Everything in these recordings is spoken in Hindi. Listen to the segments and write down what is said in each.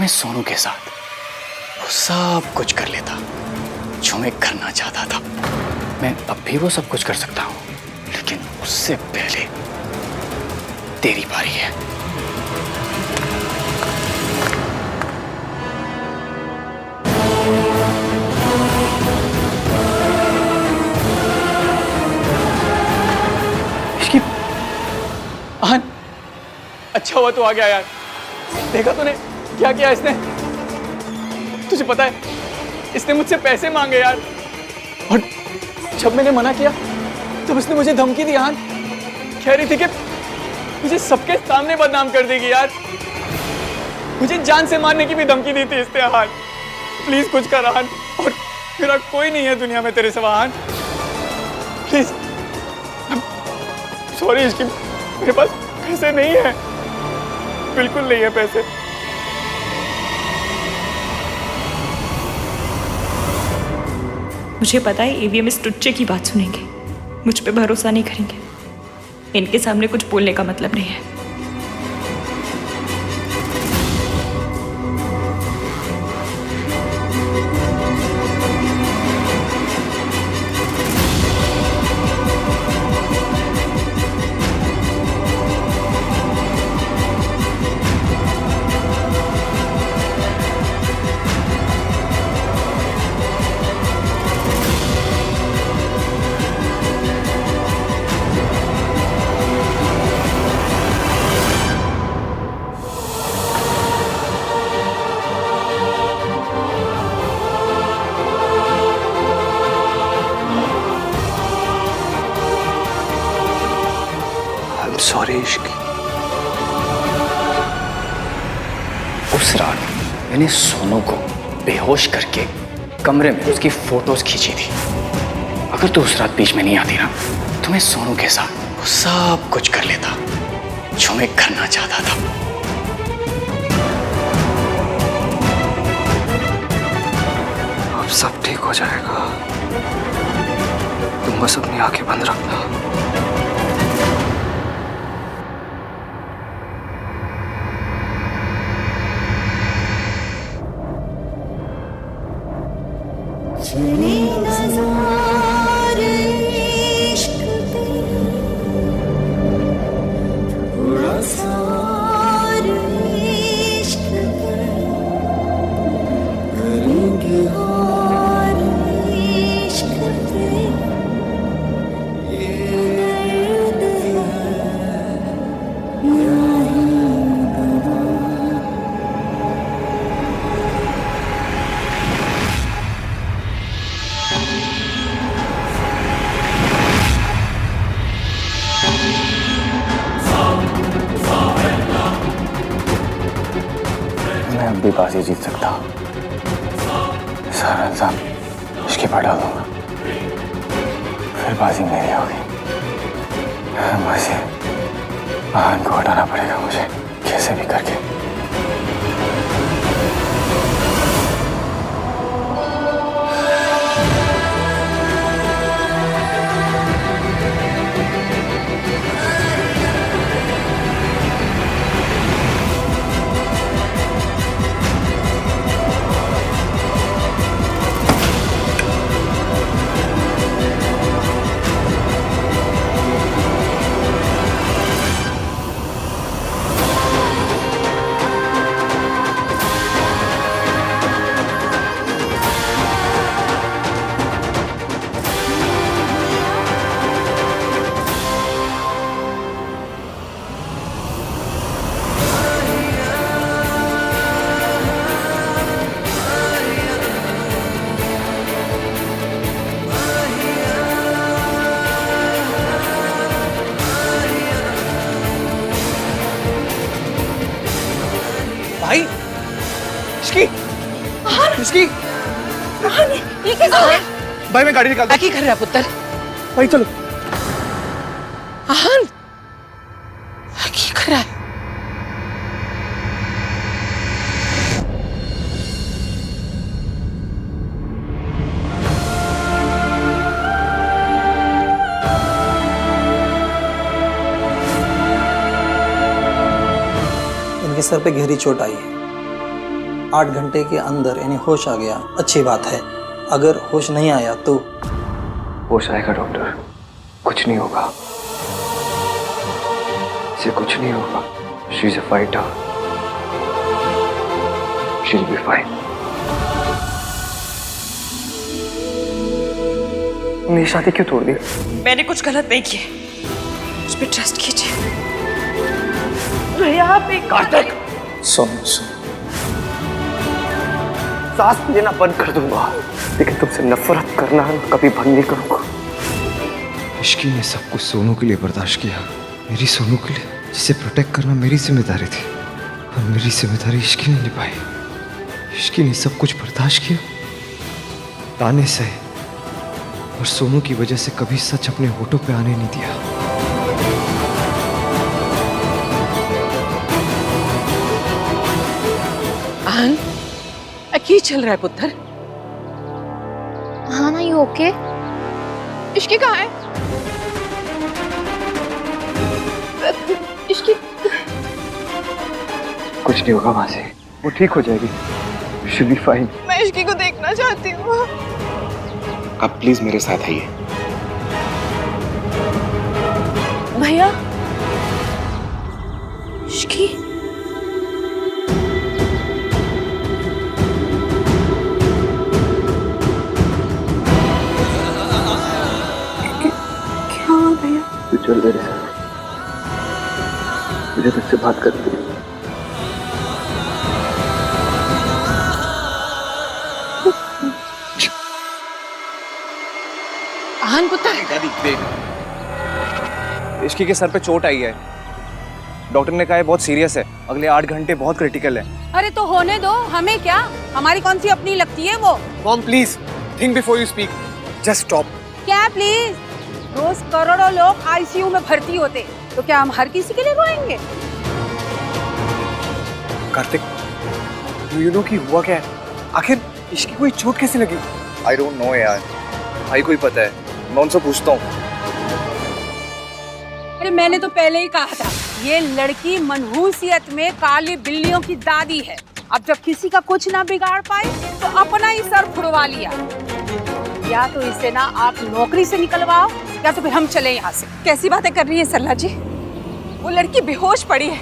मैं सोनू के साथ वो सब कुछ कर लेता जो मैं करना चाहता था। मैं अब भी वो सब कुछ कर सकता हूँ, लेकिन उससे पहले तेरी बारी है। आहन, अच्छा हुआ तू आ गया यार। देखा तूने क्या किया इसने? तुझे पता है इसने मुझसे पैसे मांगे यार, और जब मैंने मना किया तब इसने मुझे धमकी दी। आहन कह रही थी कि मुझे सबके सामने बदनाम कर देगी यार। मुझे जान से मारने की भी धमकी दी थी इसने। आहन प्लीज कुछ कर आहन, और मेरा कोई नहीं है दुनिया में तेरे सिवा। आहन प्लीज। सॉरी इसकी, मेरे पास पैसे नहीं है, बिल्कुल नहीं है पैसे। मुझे पता है ईवीएम इस टुच्चे की बात सुनेंगे, मुझ पे भरोसा नहीं करेंगे। इनके सामने कुछ बोलने का मतलब नहीं है। सॉरी इश्क। उस रात मैंने सोनू को बेहोश करके कमरे में उसकी फोटोज खींची थी। अगर तू उस रात बीच में नहीं आती ना, तो मैं सोनू के साथ वो सब कुछ कर लेता जो मैं करना चाहता था। अब सब ठीक हो जाएगा, तुम बस अपनी आंखें बंद रखना। मैं अब भी बाजी जीत सकता हूँ। सारा इल्जाम इसके पर डाल दूंगा, फिर बाजी मेरी होगी। बाजी आहन को हटाना पड़ेगा मुझे, कैसे भी करके। भाई इसकी इसकी ये क्या कर रहा है? भाई मैं गाड़ी निकालता हूं। क्या कर रहा है पुत्र? भाई चलो। आहन क्या कर रहा है? इनके सर पे गहरी चोट आई है। 8 घंटे के अंदर यानी होश आ गया, अच्छी बात है। अगर होश नहीं आया तो? होश आएगा डॉक्टर, कुछ नहीं होगा, इसे कुछ नहीं होगा। She is a fighter, she will be fine. तुमने ये शादी क्यों तोड़ दी? मैंने कुछ गलत नहीं किया, मुझ पे ट्रस्ट कीजिए। भैया आप एक कार्तिक सुन सुन, सांस लेना बंद कर दूंगा, लेकिन तुमसे नफरत करना कभी बंद नहीं करूंगा। इश्की ने सब कुछ सोनू के लिए बर्दाश्त किया, मेरी सोनू के लिए, जिसे प्रोटेक्ट करना मेरी जिम्मेदारी थी, और मेरी जिम्मेदारी इश्की ने निभाई। इश्की ने सब कुछ बर्दाश्त किया, ताने सहे, और सोनू की वजह से कभी सच अपने होठों पे आने नहीं दिया। आन, की चल रहा है पुत्र? हाँ ना, यू ओके? इश्की कहाँ है? इश्की कुछ नहीं होगा मासी, वो ठीक हो जाएगी, शी विल बी फाइन। मैं इश्की को देखना चाहती हूँ। आप प्लीज मेरे साथ आइए। भैया, इश्की, तू चल मेरे साथ, मुझे तुझसे बात करनी है। आन पुत्र, दादी देख, इश्की के सर पे चोट आई है, डॉक्टर ने कहा है बहुत सीरियस है, अगले 8 घंटे बहुत क्रिटिकल है। अरे तो होने दो, हमें क्या, हमारी कौन सी अपनी लगती है वो। Mom please think before you speak, just stop. क्या प्लीज? रोज करोड़ों लोग आईसीयू में भर्ती होते, तो क्या हम हर किसी के लिए रोएंगे? कार्तिक, डू यू नो कि हुआ क्या है? आखिर इश्की कोई चोट कैसे लगी? आई डोंट नो यार, भाई को ही पता है, मैं उनसे पूछता हूँ। अरे मैंने तो पहले ही कहा था, ये लड़की मनहूसियत में काली बिल्लियों की दादी है। अब जब किसी का कुछ ना बिगाड़ पाए तो अपना ही सर फुड़वा लिया। या तो इसे ना आप नौकरी से निकलवाओ, या तो फिर हम चले यहाँ से। कैसी बातें कर रही है सरला जी? वो लड़की बेहोश पड़ी है,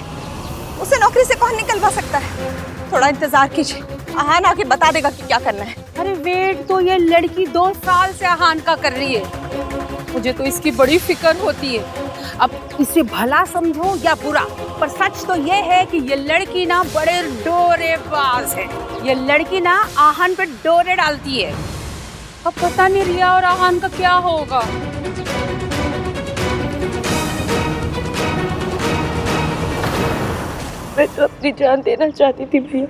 उसे नौकरी से कौन निकलवा सकता है? थोड़ा इंतजार कीजिए, आहान आके बता देगा कि क्या करना है। अरे वेट तो ये लड़की 2 साल से आहान का कर रही है, मुझे तो इसकी बड़ी फिक्र होती है। अब इसे भला समझो या बुरा, पर सच तो ये है कि ये लड़की ना बड़े डोरेबाज है। ये लड़की ना आहान पे डोरे डालती है। अब पता नहीं रिया और आहान का क्या होगा। मैं तो अपनी जान देना चाहती थी भैया।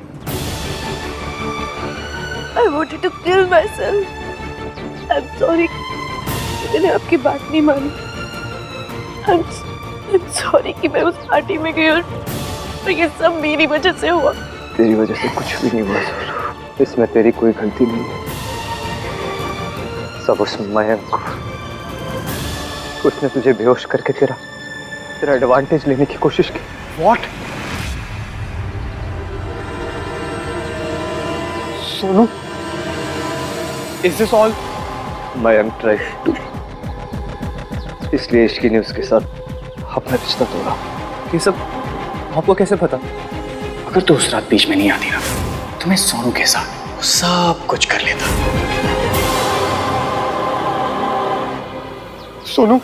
I wanted to kill myself. I'm sorry, मैंने आपकी बात नहीं मानी। I'm sorry कि मैं उस पार्टी में गई और ये सब मेरी वजह से हुआ। तेरी वजह से कुछ भी नहीं हुआ सोनू, इसमें तेरी कोई गलती नहीं है। सब उस मयंक को, उसने तुझे बेहोश करके तेरा एडवांटेज लेने की कोशिश की। What? Sonu, is this all? Mayank tried to, इसलिए इश्की ने उसके साथ अपना रिश्ता तोड़ा। ये सब आपको कैसे पता? अगर तू उस रात बीच में नहीं आती ना, तो मैं सोनू के साथ वो सब कुछ कर लेता। सोनू,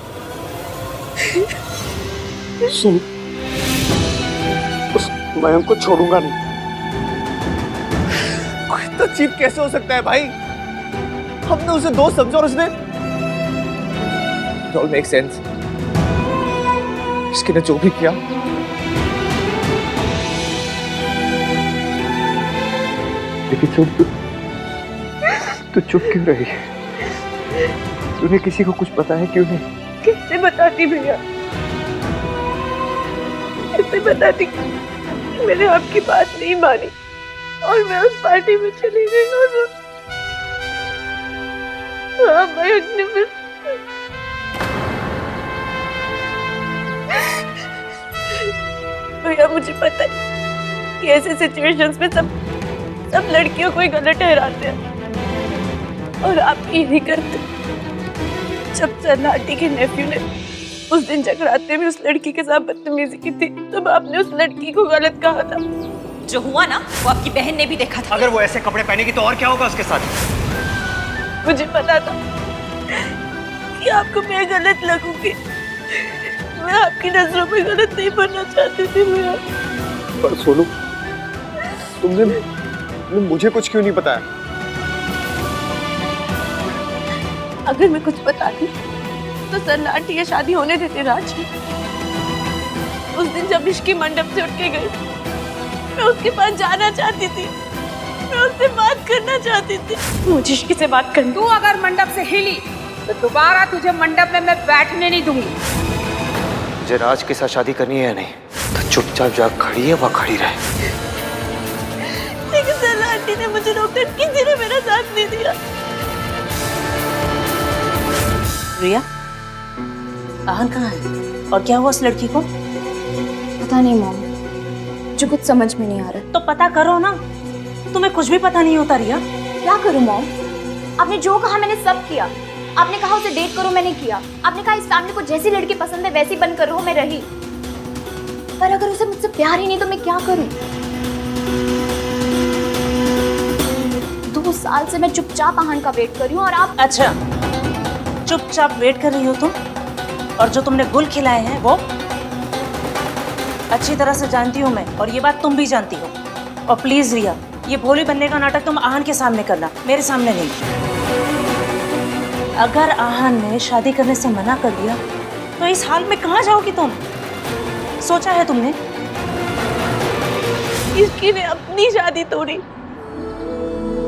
सोनू, उस मयंक को छोड़ूंगा नहीं। इतना चीप कैसे हो सकता है भाई? हमने उसे दोस्त समझा और उसने It all makes sense. इसके ने जो भी किया, लेकिन तू चुप क्यों रही? तूने किसी को कुछ बताया क्यों नहीं? कैसे बताती भैया, कैसे बताती? मैंने आपकी बात नहीं मानी और मैं उस पार्टी में चली गई और हाँ, मयंक ने फिर भैया, मुझे पता है कि ऐसे सिचुएशंस में सब लड़कियों को ही गलत ठहराते हैं और आप यही करते। जब सन्नाटी के नेफ्यू ने उस दिन जगराते में उस लड़की के साथ बदतमीजी की थी तब आपने उस लड़की को गलत कहा था। जो हुआ ना वो आपकी बहन ने भी देखा था। अगर वो ऐसे कपड़े पहनेगी तो और क्या होगा उसके साथ? मुझे पता था कि आपको मैं गलत लगूंगी। मैं आपकी नजरों में गलत नहीं बनना चाहती थी भैया। पर सोनू, तुमने मुझे कुछ क्यों नहीं बताया? अगर मैं कुछ बताती तो सन्नाटी ये शादी होने देते राज। उस दिन जब इश्की मंडप से उठ के गई मैं उसके पास जाना चाहती थी, मैं उससे बात करना चाहती थी। मुझे इश्की से बात करनी। तू अगर मंडप से हिली तो दोबारा तुझे मंडप में मैं बैठने नहीं दूंगी। मुझे राज के साथ शादी करनी है या नहीं तो चुपचाप जा खड़ी है, वह खड़ी रहे। लेकिन सन्नाटी ने मुझे रोककर किसी ने मेरा साथ नहीं दिया। रिया, आहन कहाँ है और क्या हुआ उस लड़की को? पता नहीं मॉम, मुझे कुछ समझ में नहीं आ रहा। तो पता करो ना, तुम्हें कुछ भी पता नहीं होता रिया। क्या करूं मॉम? आपने जो कहा मैंने सब किया। आपने कहा उसे डेट करो, मैंने किया। आपने कहा इस फैमिली को जैसी लड़की पसंद है वैसी बनकर रहो, मैं रही। पर अगर उसे मुझसे प्यार ही नहीं तो मैं क्या करूं? 2 साल से मैं चुपचाप आहन का वेट कर रही हूँ और आप। अच्छा, चुपचाप वेट कर रही हो तुम? और जो तुमने गुल खिलाए हैं वो अच्छी तरह से जानती हूँ मैं, और ये बात तुम भी जानती हो। और प्लीज रिया, ये भोली बनने का नाटक तुम आहन के सामने करना, मेरे सामने नहीं। अगर आहन ने शादी करने से मना कर दिया तो इस हाल में कहाँ जाओगी तुम? सोचा है तुमने? इसकी ने अपनी शादी तोड़ी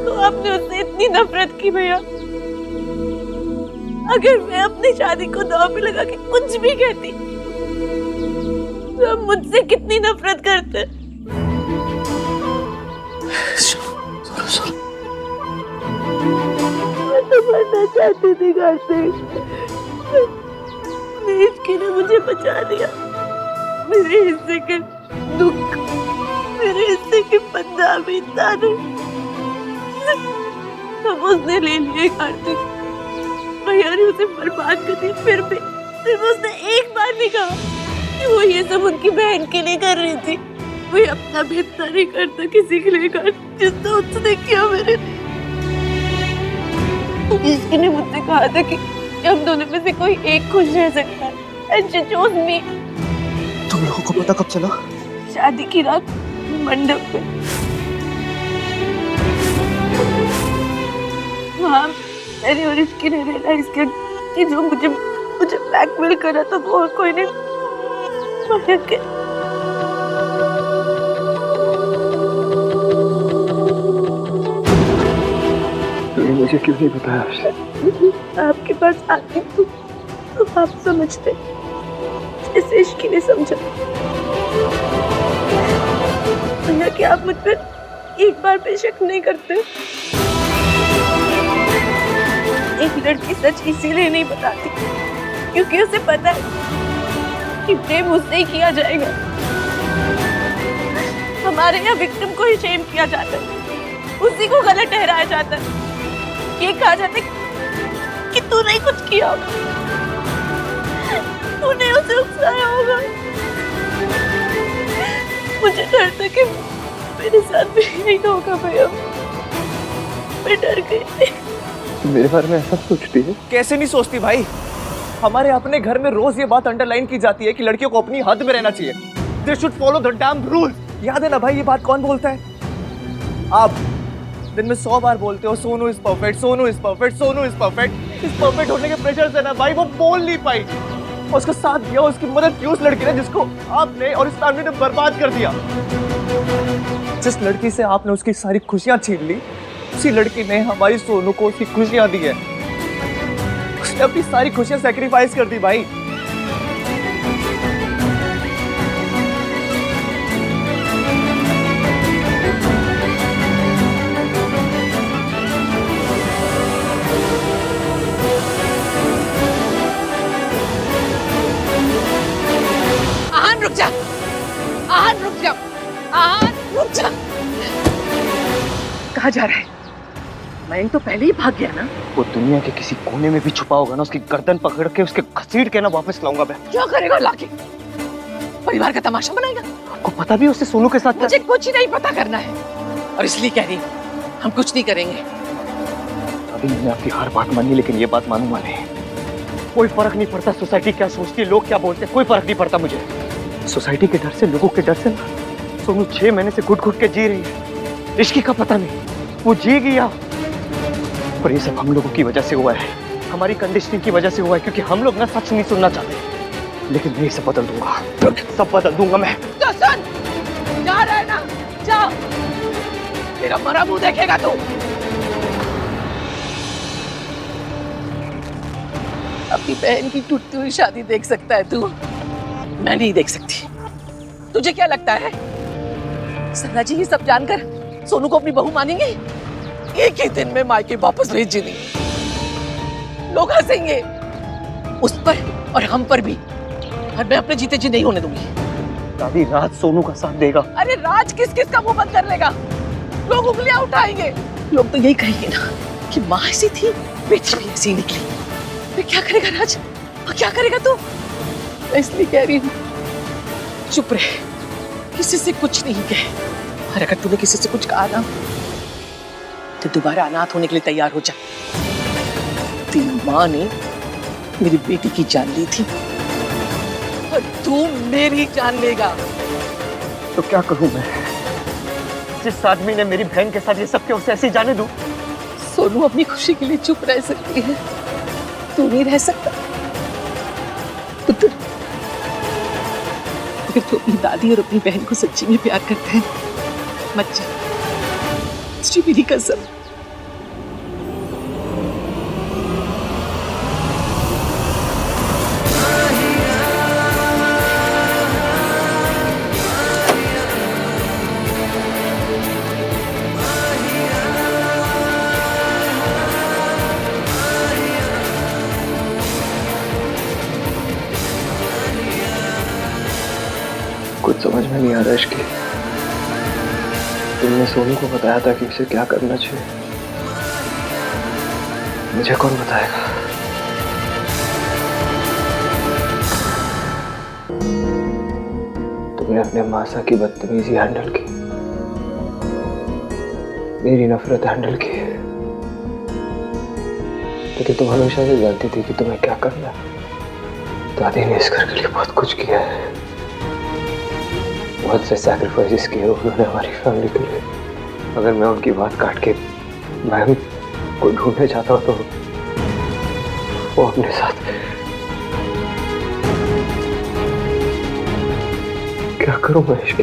तो आपने उससे इतनी नफरत की भैया। अगर मैं अपनी शादी को दांव पे लगा के कुछ भी कहती तो आप मुझसे कितनी नफरत करते। मैं तो मरना चाहती थी घर से। इसकी ने मुझे बचा दिया। मेरे हिस्से के दुख, मेरे हिस्से के पंजाबी ताने सब उसने ले लिए। कार्तिक भैया ने उसे बर्बाद कर दिया। फिर भी उसने एक बार भी कहा कि वो ये सब उनकी बहन के लिए कर रही थी। वो अपना भी इतना नहीं करता किसी के लिए कर जितना उसने किया मेरे लिए। इसकी ने मुझसे कहा था कि हम दोनों में से कोई एक खुश रह सकता है। And she chose me. तुम लोगों को पता कब चला? शादी की रात मंडप पे। वहाँ मैंने और इसकी ने रियलाइज किया कि जो मुझे ब्लैकमेल कर रहा था वो और कोई नहीं, मयंक है। तूने मुझे क्यों नहीं बताया? आपके पास आती तो आप समझते जैसे इश्की ने समझा। भैया कि आप मुझ पर एक बार भी शक नहीं करते? एक लड़की सच इसीलिए नहीं बताती क्योंकि उसे पता है कि प्रेम उससे ही किया जाएगा। हमारे यहाँ विक्टिम को ही शेम किया जाता है, उसी को गलत ठहराया जाता है। ये कहा जाता है कि तूने कुछ किया होगा, तूने उसे उकसाया होगा। मुझे डर था कि मेरे साथ भी यही होगा भैया। मैं डर गई। मेरे बारे में ऐसा सोचती है? कैसे नहीं सोचती भाई? हमारे अपने घर में रोज ये बात अंडरलाइन की जाती है कि लड़कियों को अपनी हद में रहना चाहिए। They should follow the damn rules। याद है ना भाई, ये बात कौन बोलता है? आप दिन में 100 बार बोलते हो Sonu is perfect, Sonu is perfect, Sonu is perfect. इस परफेक्ट होने के प्रेशर से ना भाई वो बोल नहीं पाई। और उसका साथ दिया, उसकी मदद की उस लड़की ने जिसको आपने और इस फैमिली ने बर्बाद कर दिया। जिस लड़की से आपने उसकी सारी खुशियां छीन ली, उसी लड़की ने हमारी सोनू को उसकी खुशियां दी है। उसने अपनी सारी खुशियां सैक्रिफाइस कर दी भाई। आहन रुक जा, आहन रुक जा, आहन रुक जा। कहाँ जा रहा है? मैं तो पहले ही भाग गया ना। वो दुनिया के किसी कोने में भी छुपा होगा ना, उसकी गर्दन पकड़ के उसके घसीट के ना वापस लाऊंगा मैं। क्या करेगा लाके? परिवार का तमाशा बनाएगा? आपको पता भी उससे सोनू के साथ? मुझे कुछ नहीं पता करना है और इसलिए कह रही हम कुछ नहीं करेंगे। अभी मैंने आपकी हर बात मानी, लेकिन ये बात मानूंगा नहीं। कोई फर्क नहीं पड़ता सोसाइटी क्या सोचती है, लोग क्या बोलते हैं, कोई फर्क नहीं पड़ता मुझे। सोसाइटी के डर से, लोगों के डर से ना सोनू 6 महीने से घुट घुट के जी रही है। इश्क का पता नहीं वो जीगी या, और ये सब हम लोगों की वजह से हुआ है, हमारी कंडीशनिंग की वजह से हुआ है, क्योंकि हम लोग ना सच नहीं सुनना चाहते। लेकिन मैं सब बदल दूंगा, सब बदल दूंगा मैं। तो सुन, जा रहा है ना, जा, तेरा मरा मुंह देखेगा तू। अपनी बहन की टूटती हुई शादी देख सकता है तू, मैं नहीं देख सकती। तुझे क्या लगता है सरला जी ये सब जानकर सोनू को अपनी बहू मानेंगे? एक ही दिन में मायके वापस भेज देंगे। लोग हंसेंगे उस पर और हम पर भी, और मैं अपने जीते जी नहीं होने दूंगी। दादी, राज सोनू का साथ देगा। अरे राज किस किस का मुंह बंद कर लेगा? लोग उंगलियां उठाएंगे। लोग तो यही कहेंगे ना कि माँ ऐसी थी, बेटी भी ऐसी निकली। फिर क्या करेगा राज? और क्या करेगा तू? मैं इसलिए कह रही हूँ चुप रहे, किसी से कुछ नहीं कहे। और अगर तूने किसी से कुछ कहा ना तो दोबारा अनाथ होने के लिए तैयार हो जा। तेरी माँ ने मेरी बेटी की जान ली थी और तू मेरी जान लेगा। तो क्या करूं मैं? जिस आदमी ने मेरी बहन के साथ ये सब किया उसे ऐसे ही जाने दूं? सोनू अपनी खुशी के लिए चुप रह सकती है, तू नहीं रह सकता। पुत्र, अगर तू अपनी दादी और अपनी बहन को सच्ची में प्यार करते हैं मत जा, सच्ची मेरी कसम। कुछ समझ में नहीं आ रहा इसकी। तुमने सोनू को बताया था कि उसे क्या करना चाहिए, मुझे कौन बताएगा? तुमने अपने मासा की बदतमीजी हैंडल की, मेरी नफरत हैंडल की, लेकिन तुम हमेशा से जानती थी कि तुम्हें क्या करना है। दादी ने इस घर के लिए बहुत कुछ किया है, बहुत से सैक्रिफाइसेस किए उन्होंने हमारी फैमिली के लिए। अगर मैं उनकी बात काट के बहन को ढूंढने चाहता हूँ तो वो अपने साथ क्या करूं मैं इसके?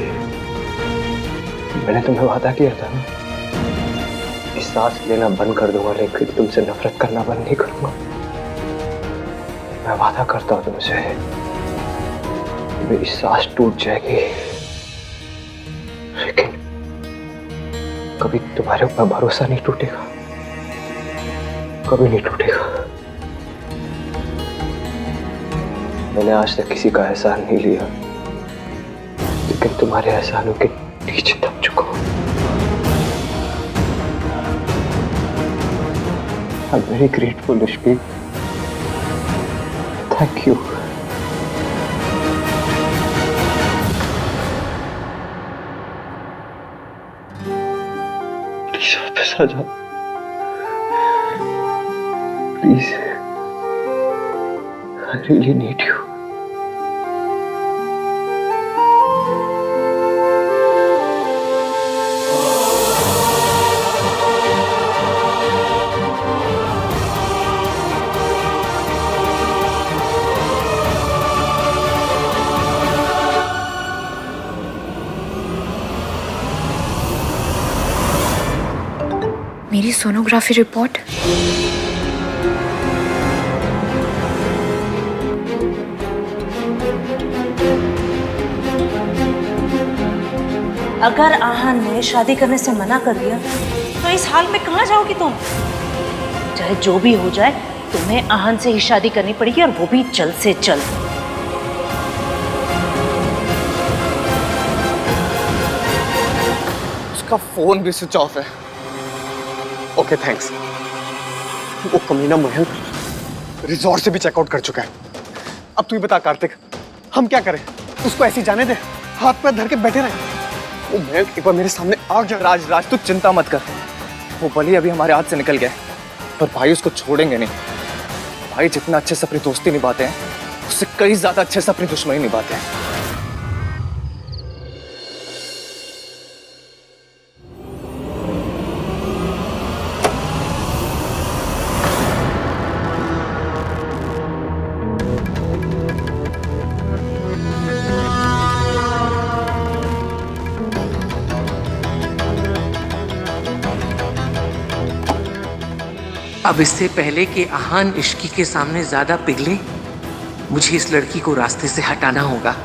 मैंने तुम्हें वादा किया था ना कि सांस लेना बंद कर दूंगा, लेकिन तुमसे नफरत करना बंद नहीं करूंगा। मैं वादा करता हूँ तुमसे, मेरी सांस टूट जाएगी लेकिन कभी तुम्हारे ऊपर भरोसा नहीं टूटेगा, कभी नहीं टूटेगा। मैंने आज तक किसी का एहसान नहीं लिया, लेकिन तुम्हारे एहसानों के नीचे दब चुका हूं। I'm very grateful, Ishki. Thank you. Please वापस आ जाओ, please. I really need you. मेरी सोनोग्राफी रिपोर्ट। अगर आहान ने शादी करने से मना कर दिया तो इस हाल में कहाँ जाओगी तुम? चाहे जो भी हो जाए, तुम्हें आहान से ही शादी करनी पड़ेगी, और वो भी जल्द से जल्द। उसका फोन भी स्विच ऑफ है। Okay thanks. वो कमीना मयंक रिजॉर्ट से भी चेकआउट कर चुका है। अब तू ही बता कार्तिक, हम क्या करें? उसको ऐसे ही जाने दे, हाथ पैर धर के बैठे रहे? वो मयंक एक बार मेरे सामने आ जा। राज तू चिंता मत कर, वो भले अभी हमारे हाथ से निकल गया पर भाई उसको छोड़ेंगे नहीं। भाई जितना अच्छे से अपनी दोस्ती निभाते हैं उससे कई ज्यादा अच्छे से अपनी दुश्मनी निभाते हैं। अब इससे पहले कि आहान इश्की के सामने ज्यादा पिघले, मुझे इस लड़की को रास्ते से हटाना होगा।